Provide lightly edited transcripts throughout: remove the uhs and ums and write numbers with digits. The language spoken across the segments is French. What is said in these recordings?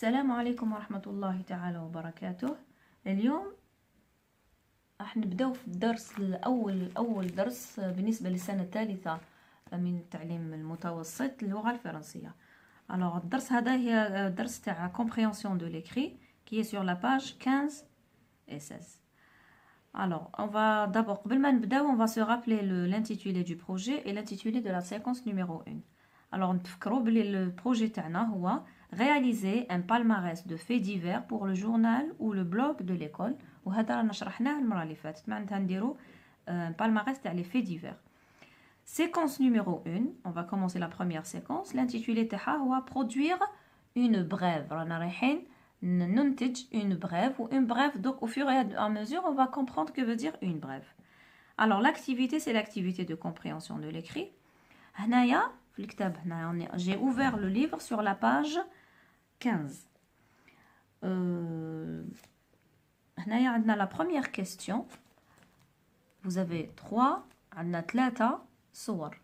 السلام عليكم ورحمة الله تعالى وبركاته. اليوم راح نبداو في الدرس أول درس بالنسبة للسنة الثالثة من التعليم المتوسط اللغة الفرنسية. Alors الدرس هذا هي درس تاع compréhension de l'écrit qui est sur la page 15 et 16. Alors on va d'abord, قبل ما نبداو, on va se rappeler l'intitulé du projet et l'intitulé de la séquence numéro 1. Alors نتفكروا بلي le projet تاعنا هو réaliser un palmarès de faits divers pour le journal ou le blog de l'école. وهذا رانا شرحناه المره اللي فاتت. معناتها نديرو palmarès تاع les faits divers. Séquence numéro 1, on va commencer la première séquence. L'intitulé تاعها هو produire une brève. رانا رايحين ننتج une brève ou une brève. Donc au fur et à mesure on va comprendre que veut dire une brève. Alors l'activité, c'est l'activité de compréhension de l'écrit. هنايا في الكتاب هنا j'ai ouvert le livre sur la page 15. هنايا عندنا la première question. Vous avez 3 عندنا 3 صور.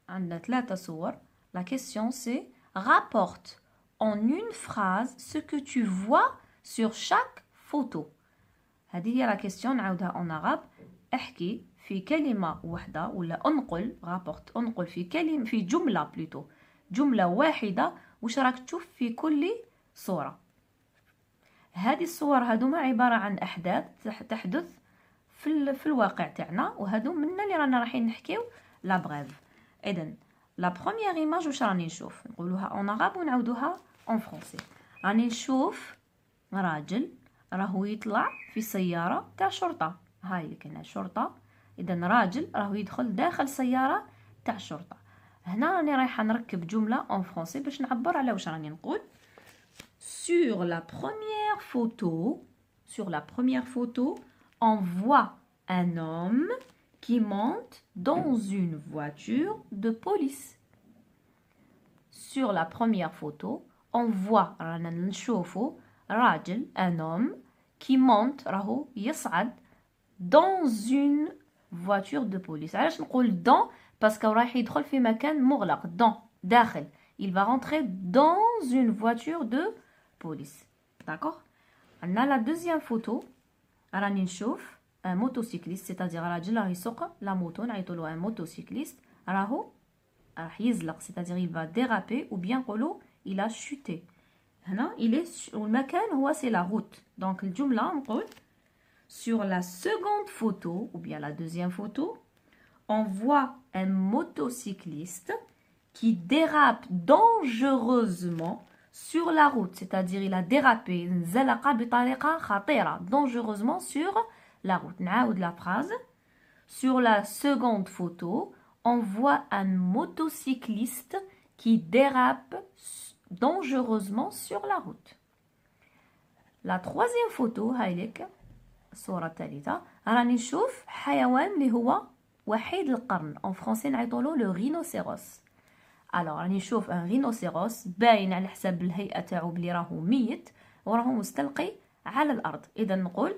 عندنا 3 صور. La question c'est rapporte en une phrase ce que tu vois sur chaque photo. هذه هي la question. نعاودها en arabe. احكي في كلمة واحدة ولا انقل رابورت انقل في كلمة في جملة بلوتو جملة واحدة وش راك تشوف في كل صورة. هذه الصور هذوما عبارة عن أحداث تحدث في الواقع تاعنا, وهذو منا اللي رانا رايحين نحكيو لا بريف. إذن لا بروميير ايماج واش راني نشوف, نقولوها اون عرب ونعاودوها اون فرونسي. راني نشوف راجل راهو يطلع في سيارة تاع شرطة. هاي اللي كاينه شرطة. إذا راجل راهو يدخل داخل سيارة تاع الشرطة. هنا راني رايحة نركب جملة اون فرونسي باش نعبر على واش راني نقول. Sur la première photo, on voit un homme qui monte dans une voiture de police. Sur la première photo, on voit رانا نشوفو راجل un homme qui monte راهو يصعد dans une voiture de police. علاش نقول dans parce que رايح يدخل في مكان مغلق. dans داخل. Il va rentrer dans une voiture de police. D'accord. On a la deuxième photo. راني نشوف un motocycliste, c'est-à-dire راجل راه يسوق لا موتو, نعيطولو un motocycliste. راهو راح يزلق, c'est-à-dire il va déraper ou bien نقولو il a chuté. هنا il est المكان هو c'est la route. donc الجملة نقول sur la seconde photo ou bien la deuxième photo, on voit un motocycliste qui dérape dangereusement sur la route, c'est-à-dire il a dérapé dangereusement sur la route. نعاود la phrase. Sur la seconde photo, on voit un motocycliste qui dérape dangereusement sur la route. La troisième photo, هايليك الصورة الثالثة, راني نشوف حيوان اللي هو وحيد القرن. en français نعيطولو le rhinocéros. alors راني نشوف un rhinocéros باين على حساب الهيئة تاعو بلي راهو ميت وراهو مستلقي على الأرض. إذا نقول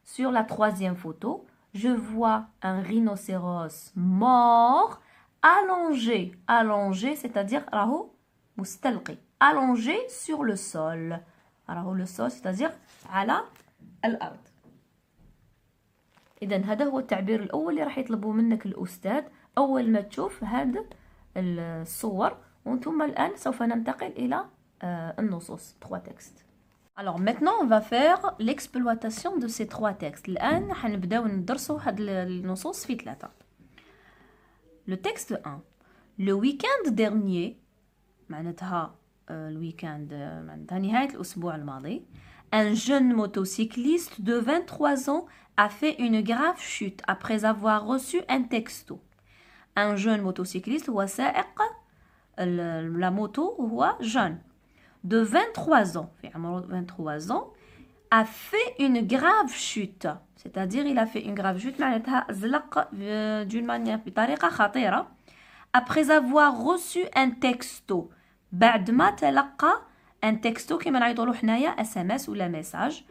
sur la troisième photo, je vois un rhinocéros mort allongé, c'est-à-dire راهو مستلقي allongé sur le sol. راهو le sol c'est-à-dire على الأرض. إذا هذا هو التعبير الأول اللي راح يطلبه منك الأستاذ أول ما تشوف هذا الصور. وثم الآن سوف ننتقل إلى النصوص 3 textes. Alors maintenant on va faire l'exploitation de ces 3 textes. الآن حنبداو ندرسوا هاد النصوص في 3. Le texte 1. Le week-end dernier, معناتها الويكاند معناتها نهاية الأسبوع الماضي, un jeune motocycliste de 23 ans a fait une grave chute après avoir reçu un texto. Un jeune motocycliste هو سائق la moto هو jeune de 23 ans في عمره 23 ans a fait une grave chute, c'est-à-dire il a fait une grave chute معناتها زلق d'une manière بطريقة خطيرة après avoir reçu un texto بعد ما تلقى un texto كما نعيطولو حنايا SMS ولا message.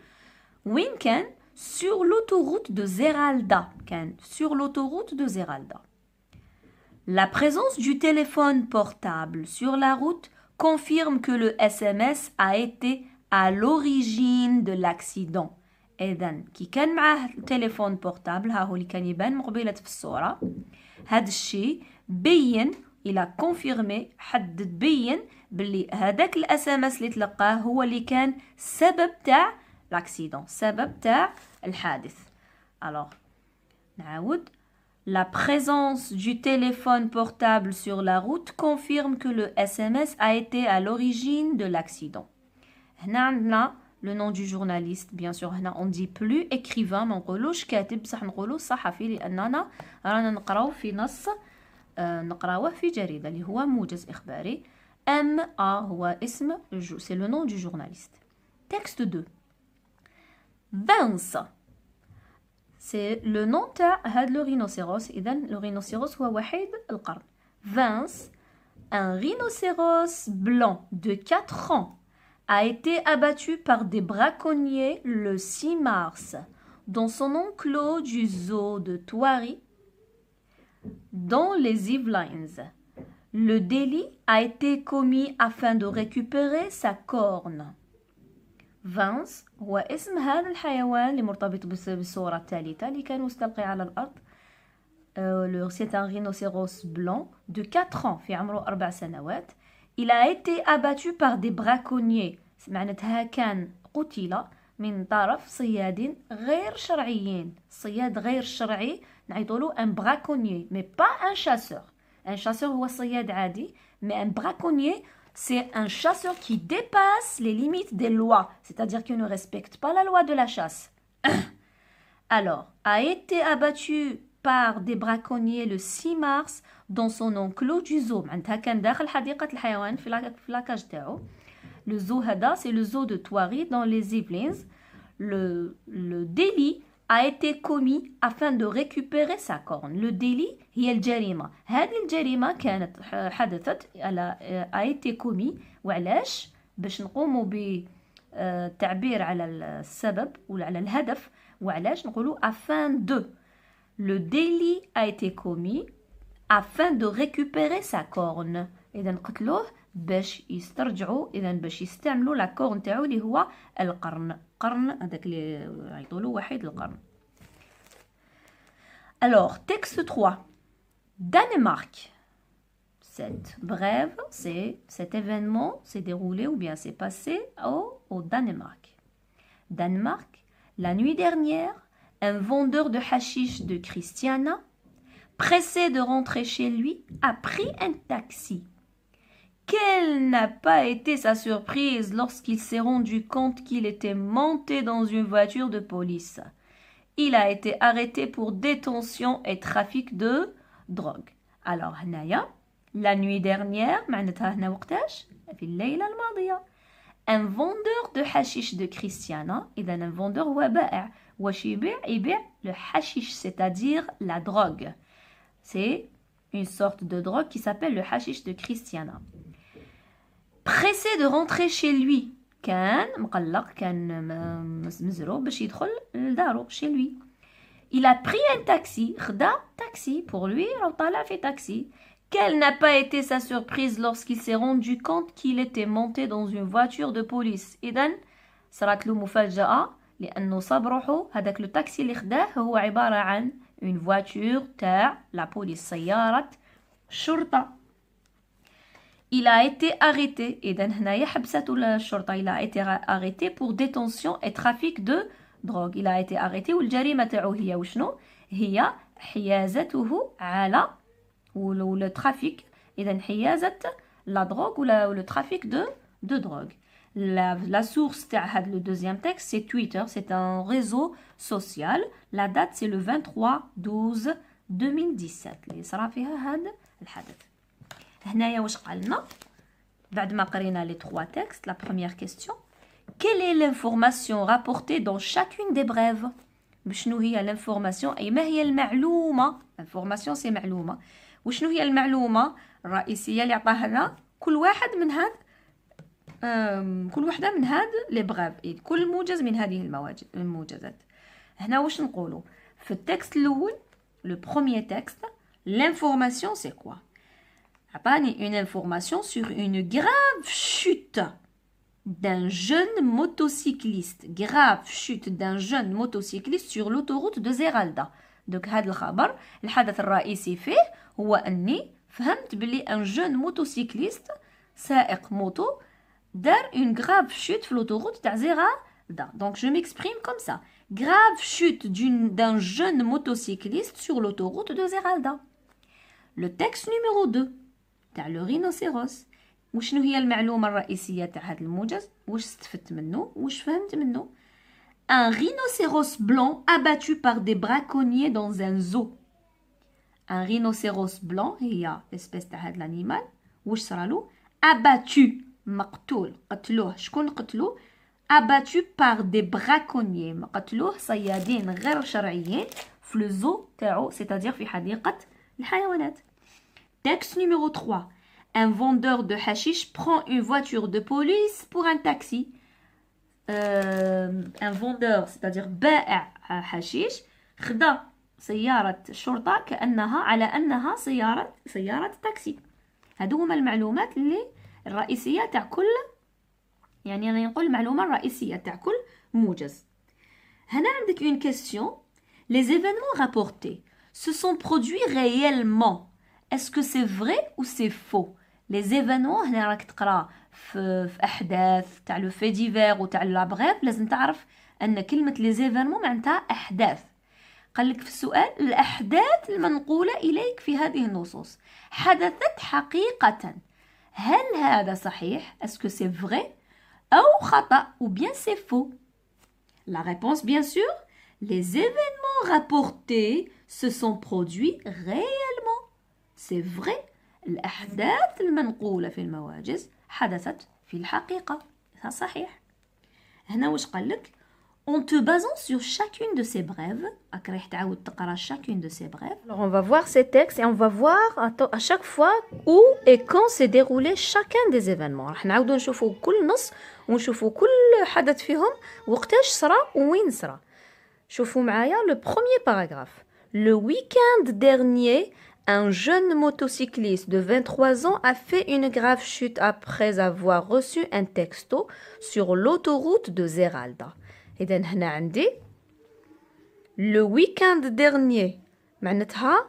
وين كان sur l'autoroute de Zeralda. كان sur l'autoroute de Zeralda. La présence du téléphone portable sur la route confirme que le SMS a été à l'origine de l'accident. إذن كي كان معاه التليفون بورتابل ها هو اللي كان يبان مقبلة في الصورة هذا الشيء بين إلى كونفيرمي حدد بين باللي هذاك الاس ام اس اللي تلقاه هو اللي كان سبب تاع لاكسيدون سبب تاع الحادث. alors نعاود la présence du téléphone portable sur la route confirme que le SMS a été à l'origine de l'accident. هنا عندنا le nom du journaliste bien sûr هنا on dit plus écrivain ما نقولوش كاتب بصح نقولو صحفي لأننا رانا نقراو في نص نقراوه في جريدة اللي هو موجز إخباري. M.A. هو اسم c'est le nom du journaliste. Texte 2. Vince c'est le nom تاع هاد le rhinocéros. إذن le rhinocéros هو وحيد القرن. Vince, un rhinocéros blanc de 4 ans a été abattu par des braconniers le 6 mars dans son enclos du zoo de Thoiry dans les Yvelines. Le délit a été commis afin de récupérer sa corne. Vince هو اسم هذا الحيوان اللي مرتبط بالصورة الثالثة اللي كان مستلقي على الأرض. C'est un rhinocéros blanc de 4 ans في عمره 4 سنوات. Il a été abattu par des braconniers. معناتها كان قتل من طرف صياد غير شرعيين. صياد غير شرعي نعيطولو un braconnier mais pas un chasseur. Un chasseur هو صياد عادي mais un braconnier c'est un chasseur qui dépasse les limites des lois, c'est-à-dire qui ne respecte pas la loi de la chasse. Alors, a été abattu par des braconniers le 6 mars dans son enclos du zoo. معناتها كان داخل حديقة الحيوان في لاكاج تاعو. Le zoo هذا c'est le zoo de Thoiry dans les Yvelines. Le délit a été commis afin de récupérer sa corne. Le délit هي الجريمة. هذه الجريمة كانت حدثت a été commis وعلاش باش نقوموا بالتعبير على السبب ولا على الهدف وعلاش نقولوا afin de. Le délit a été commis afin de récupérer sa corne. إذا قتلوه باش يسترجعوا إذا باش يستعملوا لا كورن تاعو اللي هو القرن. قرن هذاك اللي يعيطولو وحيد القرن. Alors, texte 3. Danemark. Cet événement s'est déroulé ou bien s'est passé au Danemark. Danemark, la nuit dernière, un vendeur de hashish de Christiana, pressé de rentrer chez lui, a pris un taxi. Quelle n'a pas été sa surprise lorsqu'il s'est rendu compte qu'il était monté dans une voiture de police. Il a été arrêté pour détention et trafic de drogue. Alors, هنايا, la nuit dernière, معناتها هنا وقتاش؟ في الليلة الماضية. Un vendeur de hashish de Christiana, إذا un vendeur هو بائع. واش يبيع le hashish, c'est-à-dire la drogue. C'est une sorte de drogue qui s'appelle le hashish de Christiana. Pressé de rentrer chez lui. كان مقلق كان مزروب باش يدخل لدارو chez lui. Il a pris un taxi. خدا taxi pour lui راه طالع في taxi. Quelle n'a pas été sa surprise lorsqu'il s'est rendu compte qu'il était monté dans une voiture de police. إذن صارت له مفاجأة لأنه صاب روحو هذاك لو تاكسي اللي خداه هو عبارة عن une voiture تاع la police سيارة شرطة. Il a été arrêté. إذن هنايا حبسته الشرطة. Il a été arrêté pour détention et trafic de drogue. Il a été arrêté والجريمة تاعو هي وشنو؟ هي حيازته على le trafic. إذن حيازة la drogue ولا le trafic de drogue. La source تاع هذا le deuxième texte c'est Twitter. C'est un réseau social. La date c'est le 23/12/2017 اللي صرا فيها هذا الحدث. هنايا واش قالنا بعد ما قرينا les 3 textes. La première question, quelle est l'information rapportée dans chacune des brèves? شنو هي l'information أي ما هي المعلومة؟ information c'est معلومة. وشنو هي المعلومة الرئيسية اللي عطاها لنا كل واحد من هاد كل وحدة من هاد لي بغيف. كل موجز من هذه الموجزات. هنا واش نقولوا في التكست الأول le premier texte l'information c'est quoi؟ عطاني une information sur une grave chute d'un jeune motocycliste. Grave chute d'un jeune motocycliste sur l'autoroute de Zeralda. Donc هذا الخبر الحدث الرئيسي فيه هو أني فهمت بلي un jeune motocycliste سائق موتو دار une grave chute في l'autoroute تاع Zeralda. Donc je m'exprime comme ça. Grave chute d'un jeune motocycliste sur l'autoroute de Zeralda. Le texte numéro 2 تاع le rhinocéros. وشنو هي المعلومة الرئيسية تاع هذا الموجز؟ واش استفدت منه؟ واش فهمت منه؟ Un rhinocéros blanc abattu par des braconniers dans un zoo. Un rhinocéros blanc هي espèce تاع هذا الانيمال. واش صرالو؟ abattu مقتول قتلوه. شكون قتلوه؟ abattu par des braconniers. قتلوه صيادين غير شرعيين في le zoo تاعو c'est-à-dire في حديقة الحيوانات. Texte numéro 3. Un vendeur de hashish prend une voiture de police pour un taxi. Un vendeur, c'est-à-dire بائع حشيش خدا سيارة شرطة كأنها على أنها سيارة تاكسي. هادو هما المعلومات اللي الرئيسية تاع كل يعني أنا نقول المعلومة الرئيسية تاع كل موجز. هنا عندك une question. Les événements rapportés se sont produits réellement. Est-ce que c'est vrai ou c'est faux? Les événements هنا راك تقرا في احداث تاع لو في ديفير وتاع لا بريف لازم تعرف ان كلمه لي زيفينمون معناتها احداث. قال لك في السؤال الاحداث المنقوله اليك في هذه النصوص حدثت حقيقه. هل هذا صحيح؟ اسكو سي فري او خطا ou bien c'est faux? La réponse bien sûr, les événements rapportés se sont produits réellement. C'est vrai. الأحداث المنقولة في المواجز حدثت في الحقيقة. هذا صحيح. هنا واش قال لك؟ En te basant sur chacune de ces brèves, راك رايح تعاود تقرا chacune de ces brèves. Alors on va voir ces textes et on va voir à chaque fois où et quand s'est déroulé chacun des événements. راح نعاودو نشوفو كل نص ونشوفو كل حدث فيهم وقتاش صرا وين صرا. شوفوا معايا le premier paragraphe. Le week-end dernier, un jeune motocycliste de 23 ans a fait une grave chute après avoir reçu un texto sur l'autoroute de Zeralda. إذا هنا عندي le week-end dernier معناتها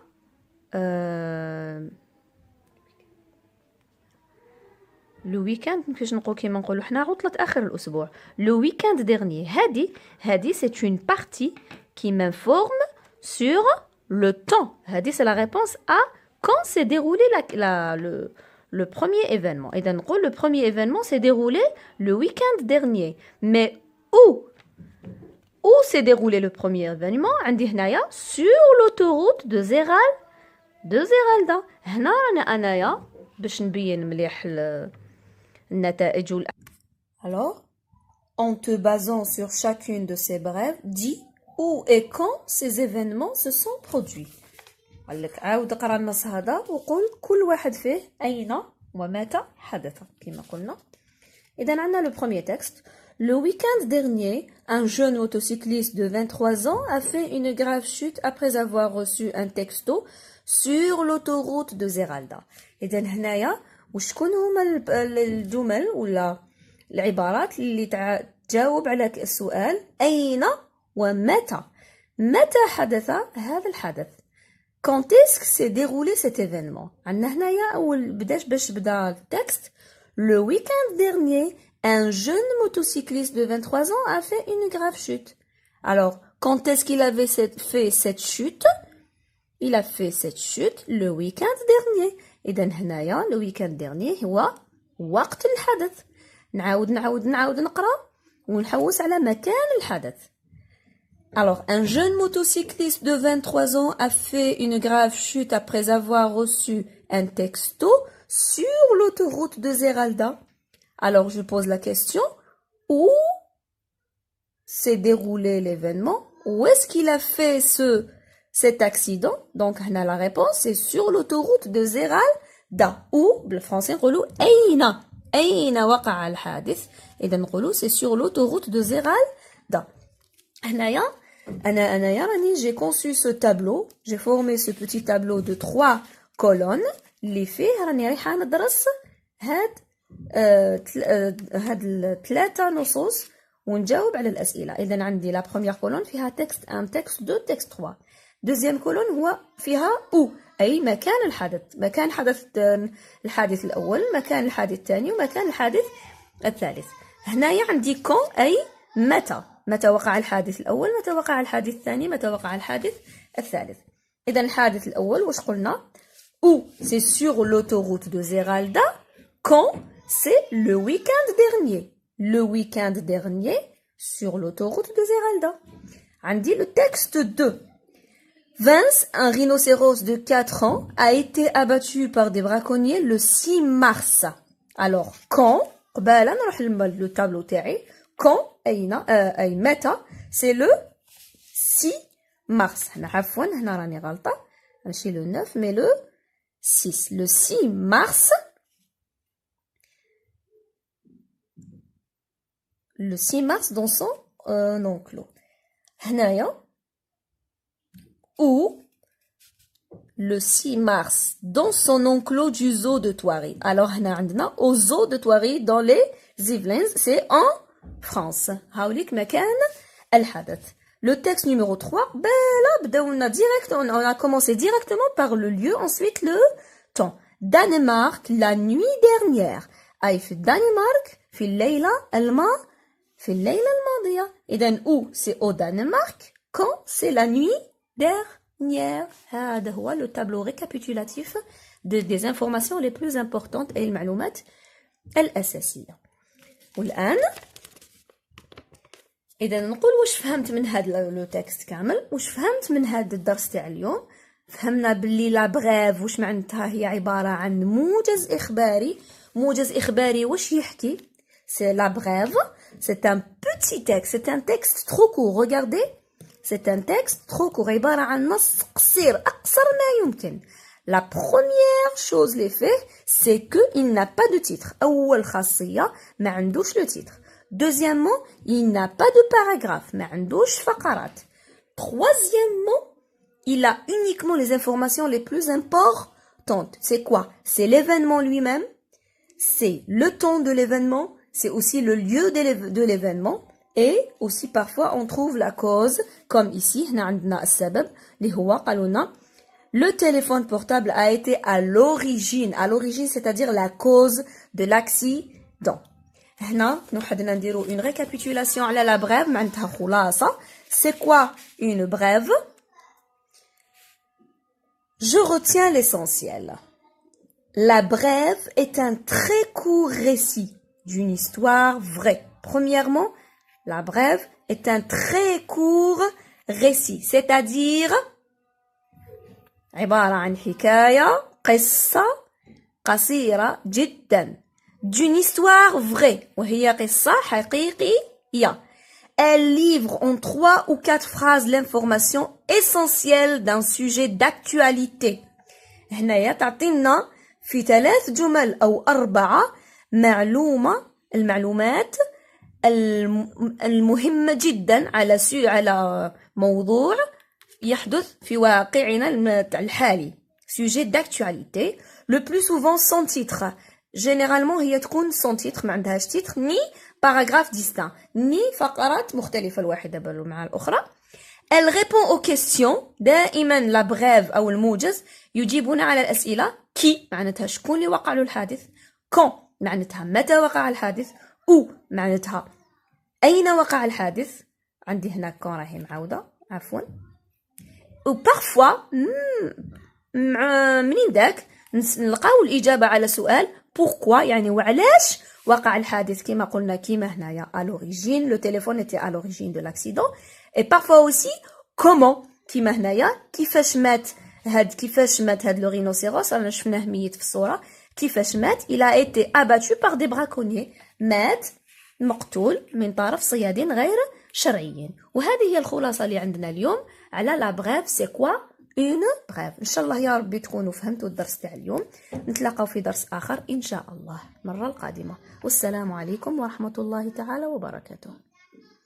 le week-end كيفاش نقول كيما نقولوا حنا عطلة آخر الأسبوع. le week-end dernier هذه c'est une partie qui m'informe sur le temps. C'est la réponse à quand s'est déroulé le premier événement. Et donc, le premier événement s'est déroulé le week-end dernier. Mais où s'est déroulé le premier événement? Sur l'autoroute de Zeralda. هنا أنايا باش نبين مليح النتائج. Alors, en te basant sur chacune de ces brèves, dis où et quand ces événements se sont produits. قال لك عاود اقرا النص هذا وقول كل واحد فيه أين ومتى حدث كما قلنا. إذا عندنا le premier texte. Le week-end dernier, un jeune motocycliste de 23 ans a fait une grave chute après avoir reçu un texto sur l'autoroute de Zeralda. إذا هنايا وشكون هما الجمل ولا العبارات اللي تجاوب على السؤال أين ومتى. متى حدث هذا الحدث؟ Quand est-ce que s'est déroulé cet événement? عندنا هنايا أول باش بدا التكست. Le week-end dernier, un jeune motocycliste de 23 ans a fait une grave chute. Alors, quand est-ce qu'il avait fait cette chute? Il a fait cette chute le week-end dernier. إذا هنايا le week-end dernier هو وقت الحدث. نعاود نقرأ ونحوس على مكان الحدث. Alors, un jeune motocycliste de 23 ans a fait une grave chute après avoir reçu un texto sur l'autoroute de Zeralda. Alors, je pose la question, où s'est déroulé l'événement? Où est-ce qu'il a fait cet accident? Donc, la réponse, c'est sur l'autoroute de Zeralda. Ou, le français, نقولوا أين وقع الحادث. إذا نقولوا c'est sur l'autoroute de Zeralda. J'ai conçu ce tableau, j'ai formé ce petit tableau de 3 colonnes اللي فيه راني رايحه ندرس هاد الثلاثه نصوص ونجاوب على الاسئله. اذا عندي لا بروميير كولون فيها تكست 1 تكست 2 تكست 3. دوزيام كولون هو فيها او اي مكان الحدث، مكان حدث الحادث الاول، مكان الحادث الثاني، ومكان الحادث الثالث. هنايا عندي كون اي متى وقع الحادث الاول، متى وقع الحادث الثاني، متى وقع الحادث الثالث. اذا الحادث الاول واش قلنا؟ او سي سور لوتوروت دو زيرالدا كون سي لو ويكاند ديرنيي. لو ويكاند ديرنيي sur l'autoroute de Zeralda. عندي le texte 2. Vince, un rhinocéros de 4 ans, a été abattu par des braconniers le 6 mars. Alors, quand, قبالة نروح le tableau تاعي, quand, أي متى, c'est le 6 mars. هنا عفوا هنا راني غلطة, ماشي le 9 mais le 6. Le 6 mars, le 6 mars dans son enclos. هنايا ou le 6 mars dans son enclos du zoo de Thoiry. Alors هنا عندنا au zoo de Thoiry dans les Yvelines, c'est en France. هاوليك مكان الحدث. Le texte numéro 3, là بداونا direct, on a commencé directement par le lieu, ensuite le temps. Danemark la nuit dernière. أي في الدنمارك في الليلة في الليلة الماضية. إذن où c'est au Danemark, quand c'est la nuit dernière. هذا هو le tableau récapitulatif des informations les plus importantes et المعلومات الأساسية. والآن إذا نقول واش فهمت من هذا لو تكست كامل، واش فهمت من هذا الدرس تاع اليوم. فهمنا باللي لا بغيف واش معناتها، هي عبارة عن موجز إخباري. موجز إخباري واش يحكي؟ c'est la brève, c'est un petit texte, c'est un texte trop court. Regardez, c'est un texte trop court. عبارة عن نص قصير أقصر ما يمكن. La première chose les faits, c'est que il n'a pas de titre. أول خاصية ما عندوش le titre. Deuxièmement, il n'a pas de paragraphe. ما عندوش فقرات. Troisièmement, il a uniquement les informations les plus importantes. C'est quoi? C'est l'événement lui-même, c'est le temps de l'événement, c'est aussi le lieu de l'événement, et aussi parfois on trouve la cause, comme ici, هنا عندنا السبب اللي هو قالوا لنا le téléphone portable a été à l'origine, c'est-à-dire la cause de l'accident. هنا نوحدنا نديرو une récapitulation على la brève معناتها خلاصة. C'est quoi une brève? Je retiens l'essentiel. La brève est un très court récit d'une histoire vraie. Premièrement, la brève est un très court récit, c'est-à-dire عبارة عن حكاية قصة قصيرة جدا d'une histoire vraie وهي قصة حقيقية. Elle livre en 3 ou 4 phrases l'information essentielle d'un sujet d'actualité. هنايا تعطينا في 3 جمل أو 4 المعلومات المهمة جدا على موضوع يحدث في واقعنا الحالي. Sujet d'actualité. Le plus souvent sans titre. Généralement هي تكون sans titre، ما عندهاش titre ni paragraphe distinct ni فقرات مختلفة الواحدة مع الأخرى. Elle répond aux questions. دائما لا brève أو الموجز يجيبون على الأسئلة. qui معناتها شكون اللي وقع له الحادث، quand معناتها متى وقع الحادث، où معناتها أين وقع الحادث. عندي هنا quand راهي معاودة عفوا. و parfois منين داك نلقاو الإجابة على سؤال pourquoi، يعني وعلاش وقع الحادث. كما قلنا كيما هنايا à l'origine le téléphone était à l'origine de l'accident. et parfois aussi comment، كيما هنايا كيفاش مات هاد لو rhinocéros. رانا شفناه ميت في الصورة. كيفاش مات؟ il a été abattu par des braconniers. مات مقتول من طرف صيادين غير شرعيين. وهذه هي الخلاصة اللي عندنا اليوم على لا بريف. سي كوا اون بريف. ان شاء الله يا ربي تكونوا فهمتوا الدرس تاع اليوم. نتلاقاو في درس اخر ان شاء الله المرة القادمة. والسلام عليكم ورحمة الله تعالى وبركاته.